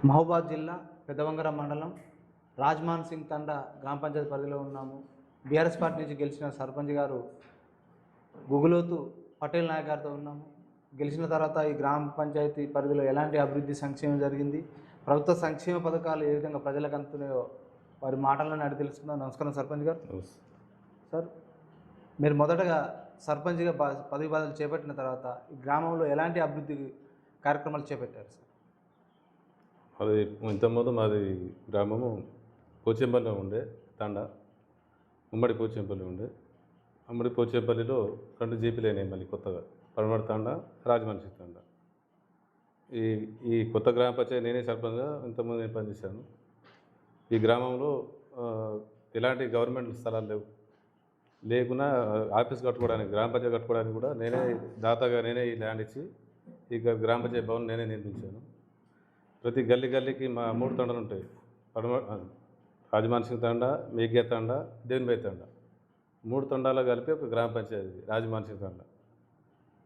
మహబూబాద్ జిల్లా పెద్దవంగర మండలం రాజ్మాన్ సింగ్ తండా గ్రామ పంచాయతీ పరిధిలో ఉన్నాము. బీఆర్ఎస్ పార్టీ నుంచి గెలిచిన సర్పంచ్ గారు గుగులోతు పటేల్ నాయక్ గారితో ఉన్నాము. గెలిచిన తర్వాత ఈ గ్రామ పంచాయతీ పరిధిలో ఎలాంటి అభివృద్ధి సంక్షేమం జరిగింది, ప్రభుత్వ సంక్షేమ పథకాలు ఏ విధంగా ప్రజలకు అందుతున్నాయో వారి మాటలను అడిగి తెలుసుకుందాం. నమస్కారం సర్పంచ్ గారు. సార్, మీరు మొదటగా సర్పంచ్గా పదవి బాధలు చేపట్టిన తర్వాత ఈ గ్రామంలో ఎలాంటి అభివృద్ధి కార్యక్రమాలు చేపట్టారు సార్? అది ఇంతకుముందు మాది గ్రామము పోచంపల్లి ఉండే తండా, ఉమ్మడి పోచంపల్లి ఉండే. ఉమ్మడి పోచంపల్లిలో 2 జీపీలు అయినాయి మళ్ళీ కొత్తగా, పడమటి తండా, రాజమనిషి తండా. ఈ ఈ కొత్త గ్రామ పంచాయతీ నేనే సర్పంచ్గా ఇంతకుముందు నేను పనిచేశాను. ఈ గ్రామంలో ఎలాంటి గవర్నమెంట్ స్థలాలు లేకున్నా ఆఫీస్ కట్టుకోవడానికి, గ్రామ పంచాయతీ కట్టుకోవడానికి కూడా నేనే దాతగా నేనే ఈ ల్యాండ్ ఇచ్చి ఈ గ్రామ పంచాయతీ భవన్ నేనే నిర్మించాను. ప్రతి గల్లీకి మా 3 తండాలు ఉంటాయి. రాజమాన్సింగ్ తండా, మేఘ్య తండా, దేవునిబాయి తండా, 3 తండాలు కలిపి ఒక గ్రామ పంచాయతీ రాజమాన్సింగ్ తండా.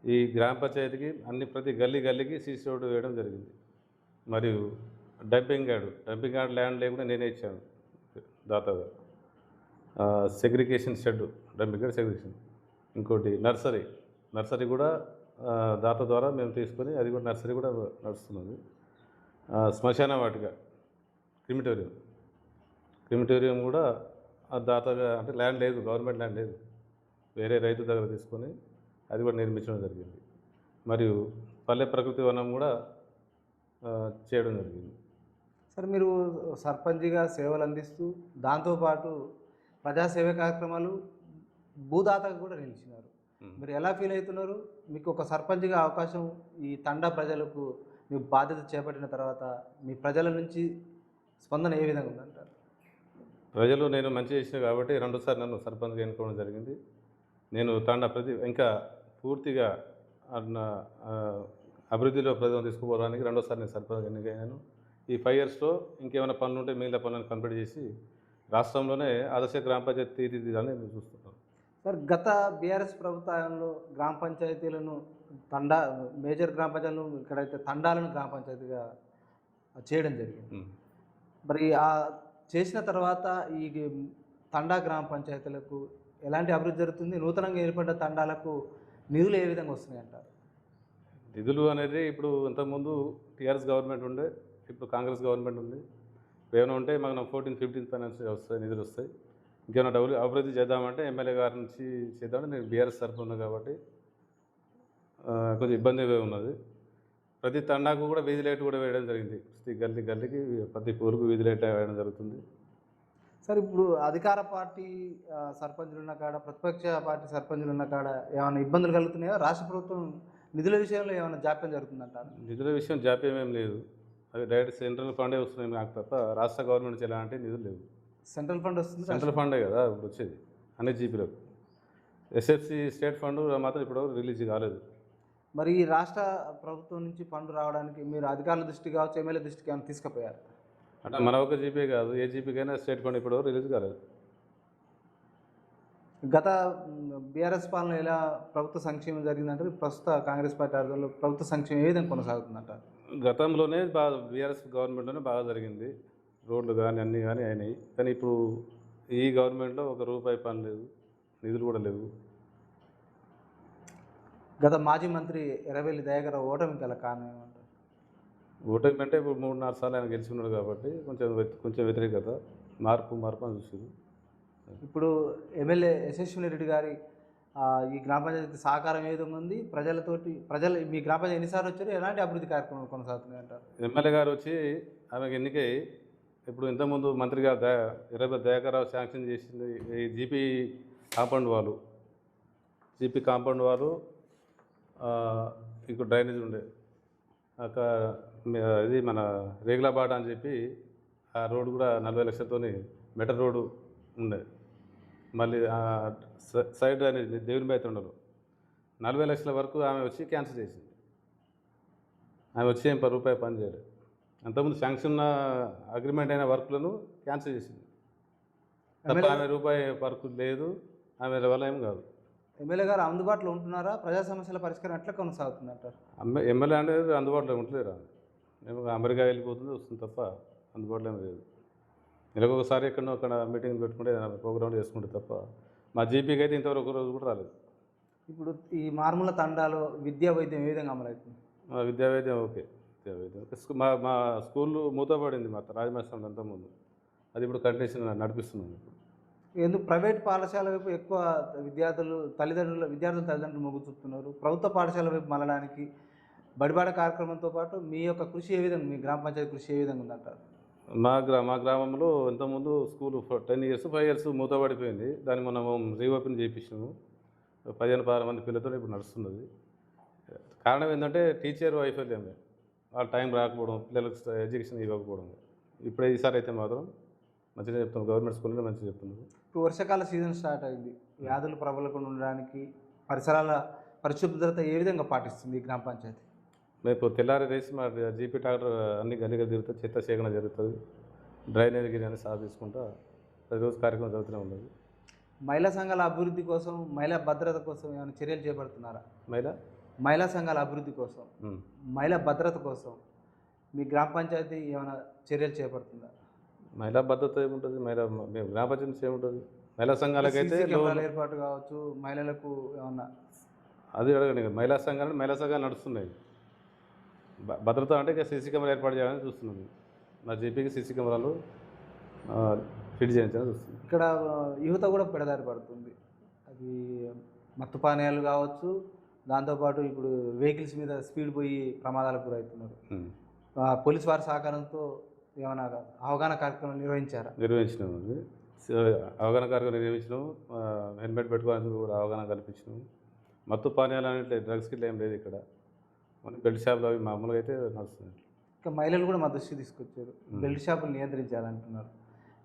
ఈ గ్రామ పంచాయతీకి ప్రతి గల్లీకి సీసీ రోడ్డు వేయడం జరిగింది. మరియు డంపింగ్ యార్డ్ ల్యాండ్ లేకుండా నేనే ఇచ్చాను దాతగా. Segregation shed, dumping yard segregation. ఇంకోటి నర్సరీ కూడా దాత ద్వారా మేము తీసుకొని, అది కూడా నర్సరీ కూడా నడుస్తున్నది. శ్మశాన వాటిక, క్రిమిటోరియం కూడా దాతగా, అంటే ల్యాండ్ లేదు, గవర్నమెంట్ ల్యాండ్ లేదు, వేరే రైతు దగ్గర తీసుకొని అది కూడా నిర్మించడం జరిగింది. మరియు పల్లె ప్రకృతి వనం కూడా చేయడం జరిగింది. సార్, మీరు సర్పంచ్గా సేవలు అందిస్తూ దాంతోపాటు ప్రజాసేవ కార్యక్రమాలు భూదాతగా కూడా నిలిచినారు. మీరు ఎలా ఫీల్ అవుతున్నారు? మీకు ఒక సర్పంచ్గా అవకాశం ఈ తండా ప్రజలకు మీ బాధ్యత చేపట్టిన తర్వాత మీ ప్రజల నుంచి స్పందన ఏ విధంగా ఉందంటారు? ప్రజలు నేను మంచి చేసిన కాబట్టి 2సారి నన్ను సర్పంచ్గా ఎన్నుకోవడం జరిగింది. నేను తండా ఇంకా పూర్తిగా అభివృద్ధిలో ప్రజలను తీసుకుపోవడానికి 2సారి నేను సర్పంచ్గా ఎన్నికయ్యాను. ఈ 5 ఇయర్స్లో ఇంకేమైనా పనులు ఉంటే మిగిలిన పనులను కంప్లీట్ చేసి రాష్ట్రంలోనే ఆదర్శ గ్రామ పంచాయతీ తీర్చిదిద్దాలని నేను చూస్తున్నాను. సార్, గత బీఆర్ఎస్ ప్రభుత్వంలో గ్రామ పంచాయతీలను మేజర్ గ్రామ పంచాయతీలను, ఇక్కడైతే తండాలను గ్రామ పంచాయతీగా చేయడం జరిగింది. మరి ఆ చేసిన తర్వాత ఈ తండా గ్రామ పంచాయతీలకు ఎలాంటి అభివృద్ధి జరుగుతుంది? నూతనంగా ఏర్పడ్డ తండాలకు నిధులు ఏ విధంగా వస్తున్నాయి అంటారు? నిధులు అనేది ఇప్పుడు ఇంతకుముందు టీఆర్ఎస్ గవర్నమెంట్ ఉండే, ఇప్పుడు కాంగ్రెస్ గవర్నమెంట్ ఉంది. ఏమైనా ఉంటే మనం 14-15 ఫైనాన్స్ వస్తాయి, నిధులు వస్తాయి. ఇంకేమైనా అభివృద్ధి చేద్దామంటే ఎమ్మెల్యే గారి నుంచి చేద్దామంటే నేను బీఆర్ఎస్ తరఫున ఉన్నా కాబట్టి కొంచెం ఇబ్బందిగా ఉన్నది. ప్రతి తండాకు కూడా వీధి లైట్ కూడా వేయడం జరిగింది. ప్రతి గల్లీకి ప్రతి ఊరుకు వీధి లైట్ వేయడం జరుగుతుంది. సార్, ఇప్పుడు అధికార పార్టీ సర్పంచులు ఉన్న కాడ, ప్రతిపక్ష పార్టీ సర్పంచులు ఉన్న కాడ ఏమైనా ఇబ్బందులు కలుగుతున్నాయా? రాష్ట్ర ప్రభుత్వం నిధుల విషయంలో ఏమైనా జాప్యం జరుగుతుందంటారు? నిధుల విషయం జాప్యం ఏం లేదు. అవి డైరెక్ట్ సెంట్రల్ ఫండే వస్తున్నాయి నాకు తప్ప రాష్ట్ర గవర్నమెంట్ నుంచి ఎలాంటి నిధులు లేవు. సెంట్రల్ ఫండ్ వస్తుంది, సెంట్రల్ ఫండే కదా ఇప్పుడు వచ్చేది అన్ని జీపీలకు. ఎస్ఎఫ్సి స్టేట్ ఫండ్ మాత్రం ఇప్పుడు రిలీజ్ కాలేదు. మరి ఈ రాష్ట్ర ప్రభుత్వం నుంచి ఫండ్ రావడానికి మీరు అధికారుల దృష్టి కావచ్చు, ఎమ్మెల్యే దృష్టికి ఏమైనా తీసుకుపోయారు? అంటే మన ఒక జీపీ కాదు, ఏ జీపీకైనా స్టేట్ ఫండ్ ఇప్పుడు రిలీజ్ కాలేదు. గత బీఆర్ఎస్ పాలన ఎలా ప్రభుత్వ సంక్షేమం జరిగిందంటారు? ప్రస్తుత కాంగ్రెస్ పార్టీ ఆధ్వర్యంలో ప్రభుత్వ సంక్షేమం ఏ విధంగా కొనసాగుతుందంటారు? గతంలోనే బాగా బీఆర్ఎస్ గవర్నమెంట్లోనే బాగా జరిగింది. రోడ్లు కానీ అన్నీ కానీ అయినాయి. కానీ ఇప్పుడు ఈ గవర్నమెంట్లో ఒక రూపాయి పని లేదు, నిధులు కూడా లేవు. గత మాజీ మంత్రి ఎర్రబెల్లి దయాకర్ ఓటమి గల కారణం ఏమంటారు? ఓటమి అంటే ఇప్పుడు 3-4 సార్లు ఆయన గెలుచుకున్నాడు కాబట్టి కొంచెం వ్యతిరేకత, మార్పు అని చూసారు. ఇప్పుడు ఎమ్మెల్యే యశస్విని రెడ్డి గారి ఈ గ్రామ పంచాయతీ సహకారం ఏ విధంగా ఉంది? ప్రజలు మీ గ్రామ పంచాయతీ ఎన్నిసార్లు వచ్చారు? ఎలాంటి అభివృద్ధి కార్యక్రమాలు కొనసాగుతున్నాయి అంటారు? ఎమ్మెల్యే గారు వచ్చి ఆమెకు ఎన్నికై ఇప్పుడు ఇంతకుముందు మంత్రి గారు ఎర్రబెల్లి దయాకర్ రావు శాంక్షన్ చేసింది ఈ జీపీ కాంపౌండ్ వాళ్ళు ఇంకో డ్రైనేజ్ ఉండే అక్కడ ఇది మన రేగులబాట అని చెప్పి ఆ రోడ్డు కూడా 40 లక్షలతో మెటర్ రోడ్డు ఉండే. మళ్ళీ సైడ్ డ్రైనేజ్ దేవునిబాయి తండలో 40 లక్షల వరకు ఆమె వచ్చి క్యాన్సిల్ చేసింది. ఆమె వచ్చి ఏం రూపాయి పని చేయలేదు. అంతకుముందు శాంక్షన్ అగ్రిమెంట్ అయిన వర్క్లను క్యాన్సిల్ చేసింది తప్ప ఆమె రూపాయి వర్క్ లేదు, ఆమె వల్ల ఏం కాదు. ఎమ్మెల్యే గారు అందుబాటులో ఉంటున్నారా? ప్రజా సమస్యల పరిష్కారం ఎట్లా కొనసాగుతుంది అంటారు? ఎమ్మెల్యే అనేది అందుబాటులో ఉంటలేరా? మేము అమెరికా వెళ్ళిపోతుంది వస్తుంది తప్ప అందుబాటులో ఏమీ లేదు. నెలకు ఒకసారి ఎక్కడో అక్కడ మీటింగ్ పెట్టుకుంటే ఏదైనా ప్రోగ్రామ్ చేసుకుంటే తప్ప మా జీపీకి అయితే ఇంతవరకు ఒక రోజు కూడా రాలేదు. ఇప్పుడు ఈ మారుమూల తండాలో విద్యా వైద్యం ఏ విధంగా అమలవుతుంది? మా విద్యా వైద్యం ఓకే. విద్యా వైద్యం ఓకే. మా స్కూల్ మూతపడింది మా రాజమహేశ్వరం అంతకుముందు. అది ఇప్పుడు కంటిన్యూషన్ నడిపిస్తున్నాం ఇప్పుడు. ఎందుకు ప్రైవేట్ పాఠశాల వైపు ఎక్కువ విద్యార్థులు తల్లిదండ్రులు మొగ్గు చూపుతున్నారు? ప్రభుత్వ పాఠశాల వైపు మళ్ళడానికి బడిబాట కార్యక్రమంతో పాటు మీ యొక్క కృషి ఏ విధంగా, మీ గ్రామ పంచాయతీ కృషి ఏ విధంగా ఉందంటారు? మా గ్రామంలో ఇంతకుముందు స్కూల్ 10 ఇయర్స్ 5 ఇయర్స్ మూతపడిపోయింది. దాన్ని మనం రీఓపెన్ చేయించినాము. 15-16 మంది పిల్లలతో ఇప్పుడు నడుస్తున్నది. కారణం ఏంటంటే టీచర్ వైఫల్యమే. వాళ్ళ టైం రాకపోవడం, పిల్లలకు ఎడ్యుకేషన్ ఇవ్వకపోవడం. ఇప్పుడు ఈసారి అయితే మాత్రం మంచిగా చెప్తున్నాం. గవర్నమెంట్ స్కూల్లో మంచిగా చెప్తున్నారు. ఇప్పుడు వర్షాకాల సీజన్ స్టార్ట్ అయింది. వ్యాధులు ప్రబలకుండా ఉండడానికి పరిసరాల పరిశుభ్రత ఏ విధంగా పాటిస్తుంది ఈ గ్రామ పంచాయతీ? మేము తెల్లారి రేసి మా జీపీ ట్రాక్టర్ అన్ని గల్లీగా తిరుగుతుంది, చెత్త సేకరణ జరుగుతుంది, డ్రైనేజ్ గిరి సాగు తీసుకుంటా ప్రతిరోజు కార్యక్రమం జరుగుతూనే ఉన్నది. మహిళా సంఘాల అభివృద్ధి కోసం, మహిళా భద్రత కోసం ఏమైనా చర్యలు చేపడుతున్నారా? మహిళా సంఘాల అభివృద్ధి కోసం, మహిళా భద్రత కోసం మీ గ్రామ పంచాయతీ ఏమైనా చర్యలు చేపడుతుందా? మహిళా భద్రత ఏముంటుంది? మేము గ్రామ పంచాయతీ ఏముంటుంది? మహిళా సంఘాలకైతే ఏర్పాటు కావచ్చు, మహిళలకు ఏమన్నా అది అడగండి. మహిళా సంఘాలు నడుస్తున్నాయి. భద్రత అంటే ఇక సీసీ కెమెరా ఏర్పాటు చేయాలని చూస్తున్నాం. మా జీపీకి సీసీ కెమెరాలు ఫిట్ చేయించాలని చూస్తున్నాం. ఇక్కడ యువత కూడా పెడదారి పడుతుంది. అది మత్తు పానీయాలు కావచ్చు, దాంతోపాటు ఇప్పుడు వెహికల్స్ మీద స్పీడ్ పోయి ప్రమాదాలకు గురవుతున్నారు. పోలీస్ వారి సహకారంతో ఏమైనా అవగాహన కార్యక్రమం నిర్వహించినాము. అవగాహన కార్యక్రమం నిర్వహించినాము. హెల్మెట్ పెట్టుకోవాలని కూడా అవగాహన కల్పించినాము. మత్తు పానీయాలు అంటే డ్రగ్స్ కిట్లా ఏం లేదు ఇక్కడ. మన బెల్ట్ షాపులు అవి మామూలుగా అయితే నడుస్తున్నాయి. ఇంకా మహిళలు కూడా మా దృష్టికి తీసుకొచ్చారు. బెల్ట్ షాపులు నియంత్రించాలంటున్నారు.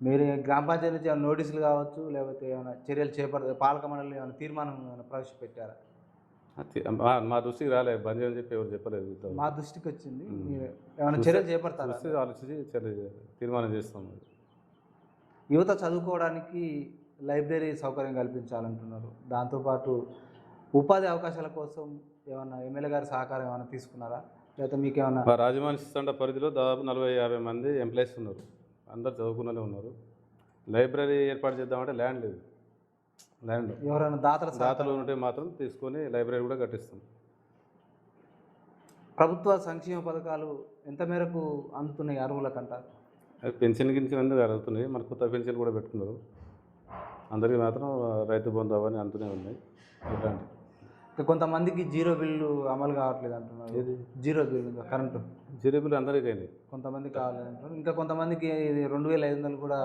మీరు గ్రామ పంచాయతీ నుంచి ఏమైనా నోటీసులు కావచ్చు, లేకపోతే ఏమైనా చర్యలు చేపడతారు? పాలక మండలి ఏమైనా తీర్మానం ఏమైనా ప్రవేశపెట్టారా? మా దృష్టికి రాలేదు, బంద్ చేయని చెప్పి ఎవరు చెప్పలేదు. మా దృష్టికి వచ్చింది. మీరు ఏమైనా చర్యలు చేపడతారా? ఆలోచించి తీర్మానం చేస్తాం. యువత చదువుకోవడానికి లైబ్రరీ సౌకర్యం కల్పించాలంటున్నారు. దాంతోపాటు ఉపాధి అవకాశాల కోసం ఏమన్నా ఎమ్మెల్యే గారి సహకారం ఏమైనా తీసుకున్నారా? లేకపోతే మీకు ఏమన్నా? మా రాజమహేశ్వరం పరిధిలో దాదాపు 40-50 మంది ఎంప్లాయీస్ ఉన్నారు. అందరు చదువుకునే ఉన్నారు. లైబ్రరీ ఏర్పాటు చేద్దామంటే ల్యాండ్ లేదు. ల్యాండ్ ఎవరైనా దాతలు ఉంటే మాత్రం తీసుకొని లైబ్రరీ కూడా కట్టిస్తాం. ప్రభుత్వ సంక్షేమ పథకాలు ఎంత మేరకు అందుతున్నాయి అర్హులకు అంటారు? పెన్షన్ ఎందుకు అడుగుతున్నాయి. మన కొత్త పెన్షన్ కూడా పెట్టుకున్నారు. అందరికీ మాత్రం రైతు బంధు అవన్నీ అందుతూనే ఉన్నాయి. ఇట్లాంటి కొంతమందికి జీరో బిల్లు అమలు కావట్లేదు అంటున్నారు. Zero bill current zero bill అందరికీ అయింది. కొంతమంది కావాలని అంటున్నారు. ఇంకా కొంతమందికి 2500 కూడా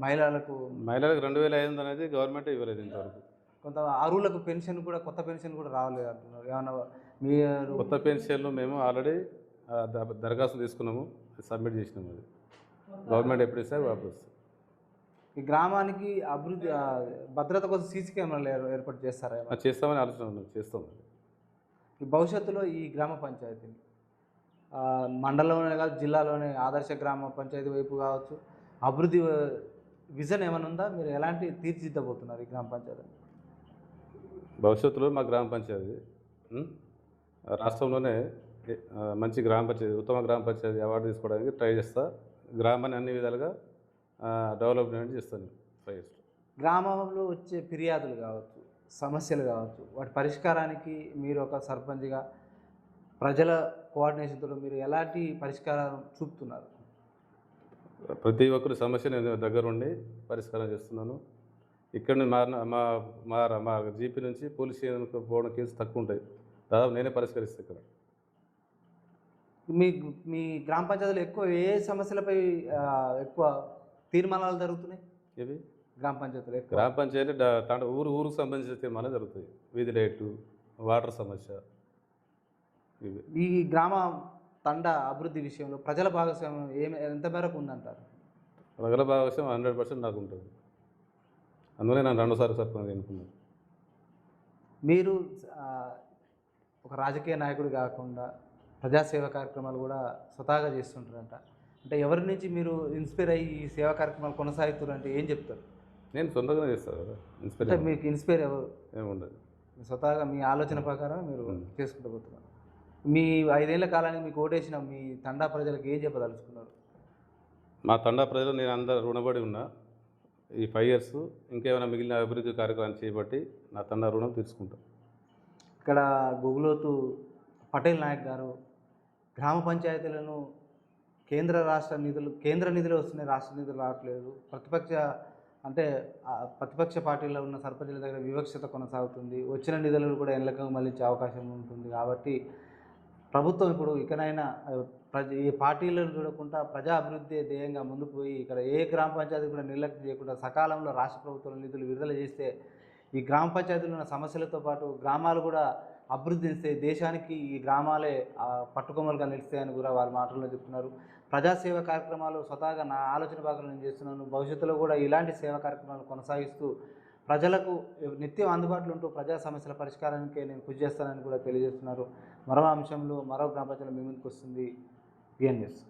మహిళలకు 2500 అనేది గవర్నమెంట్ ఇవ్వలేదు ఇంతవరకు. కొంత అర్హులకు పెన్షన్ కూడా, కొత్త పెన్షన్ కూడా రావలేదు అంటున్నారు. ఏమన్నా మీరు? కొత్త పెన్షన్లు మేము ఆల్రెడీ దరఖాస్తు తీసుకున్నాము, సబ్మిట్ చేసినాము. అది గవర్నమెంట్ ఎప్పుడు ఇస్తే వాపస్. ఈ గ్రామానికి అభివృద్ధి భద్రత కోసం సీసీ కెమెరాలు ఏర్పాటు చేస్తారా? చేస్తామని ఆలోచన చేస్తాం. ఈ భవిష్యత్తులో ఈ గ్రామ పంచాయతీని మండలంలోనే కాదు, జిల్లాలోనే ఆదర్శ గ్రామ పంచాయతీ వైపు కావచ్చు, అభివృద్ధి విజన్ ఏమైనా ఉందా? మీరు ఎలాంటి తీర్చిదిద్దబోతున్నారు ఈ గ్రామ పంచాయతీ? భవిష్యత్తులో మా గ్రామ పంచాయతీ రాష్ట్రంలోనే మంచి గ్రామ పంచాయతీ, ఉత్తమ గ్రామ పంచాయతీ అవార్డు తీసుకోవడానికి ట్రై చేస్తా. గ్రామాన్ని అన్ని విధాలుగా డెవలప్మెంట్ చేస్తాను. ట్రై చేస్తాను. గ్రామంలో వచ్చే ఫిర్యాదులు కావచ్చు, సమస్యలు కావచ్చు, వాటి పరిష్కారానికి మీరు ఒక సర్పంచ్గా ప్రజల కోఆర్డినేషన్తో మీరు ఎలాంటి పరిష్కారం చూపుతున్నారు? ప్రతి ఒక్కరి సమస్య నేను దగ్గరుండి పరిష్కారం చేస్తున్నాను. ఇక్కడ మా జీపీ నుంచి పోలీస్ స్టేషన్కి పోవడం కేసు తక్కువ ఉంటాయి. దాదాపు నేనే పరిష్కరిస్తాను. ఇక్కడ మీ గ్రామ పంచాయతీలో ఎక్కువ ఏ సమస్యలపై ఎక్కువ తీర్మానాలు జరుగుతున్నాయి? ఇవి గ్రామ పంచాయతీలో గ్రామ పంచాయతీ ఊరుకు సంబంధించిన తీర్మానాలు జరుగుతాయి. వీధి లైట్లు, వాటర్ సమస్య. ఇవి ఈ గ్రామ తండ అభివృద్ధి విషయంలో ప్రజల భాగస్వామ్యం ఎంత మేరకు ఉందంటారు? ప్రజల భాగస్వామ్యం 100% నాకు ఉంటుంది. అందువల్ల నేను 2సార్లు సర్పంచ్ ఎన్నుకున్నాను. మీరు ఒక రాజకీయ నాయకుడు కాకుండా ప్రజాసేవ కార్యక్రమాలు కూడా స్వతహాగా చేస్తుంటారంట. అంటే ఎవరి నుంచి మీరు ఇన్స్పైర్ అయ్యి ఈ సేవా కార్యక్రమాలు కొనసాగుతారు అంటే ఏం చెప్తారు? నేను సొంతంగానే చేస్తాను కదా. అంటే మీకు ఇన్స్పైర్ ఎవరు? ఏముండదు. స్వతహాగా మీ ఆలోచన ప్రకారం మీరు చేసుకుంటూ పోతున్నారు. మీ 5 ఏళ్ల కాలానికి మీకు ఓటేసిన మీ తండా ప్రజలకు ఏం చెప్పదలుచుకున్నారు? మా తండా ప్రజలు నేను అందరూ రుణపడి ఉన్నా. ఈ 5 ఇయర్స్ ఇంకేమైనా మిగిలిన అభివృద్ధి కార్యక్రమాలు చేపట్టి నా తండా రుణం తీర్చుకుంటాను. ఇక్కడ గుగులోతు పటేల్ నాయక్ గారు గ్రామ పంచాయతీలను కేంద్ర నిధులు వస్తున్నాయి, రాష్ట్ర నిధులు రావట్లేదు. ప్రతిపక్ష పార్టీలో ఉన్న సర్పంచుల దగ్గర వివక్షత కొనసాగుతుంది. వచ్చిన నిధులను కూడా ఎన్నికలకు మళ్ళించే అవకాశం ఉంటుంది. కాబట్టి ప్రభుత్వం ఇప్పుడు ఇకనైనా ఈ పార్టీలను చూడకుండా ప్రజా అభివృద్ధి ధ్యేయంగా ముందుకు పోయి ఇక్కడ ఏ గ్రామ పంచాయతీ కూడా నిర్లక్ష్యం చేయకుండా సకాలంలో రాష్ట్ర ప్రభుత్వం నిధులు విడుదల చేస్తే ఈ గ్రామ పంచాయతీలో ఉన్న సమస్యలతో పాటు గ్రామాలు కూడా అభివృద్ధి చెందితే దేశానికి ఈ గ్రామాలే పట్టుకొమ్మలుగా నిలుస్తాయని కూడా వారి మాటల్లో చెప్తున్నారు. ప్రజాసేవ కార్యక్రమాలు స్వతహాగా నా ఆలోచన భాగంలో నేను చేస్తున్నాను. భవిష్యత్తులో కూడా ఇలాంటి సేవా కార్యక్రమాలు కొనసాగిస్తూ ప్రజలకు నిత్యం అందుబాటులో ఉంటూ ప్రజా సమస్యల పరిష్కారానికే నేను కృషి చేస్తానని కూడా తెలియజేస్తున్నారు. మరో అంశంలో మరో గ్రామ పంచాయతీలో మీ ముందుకు వస్తుంది బిఎన్ న్యూస్.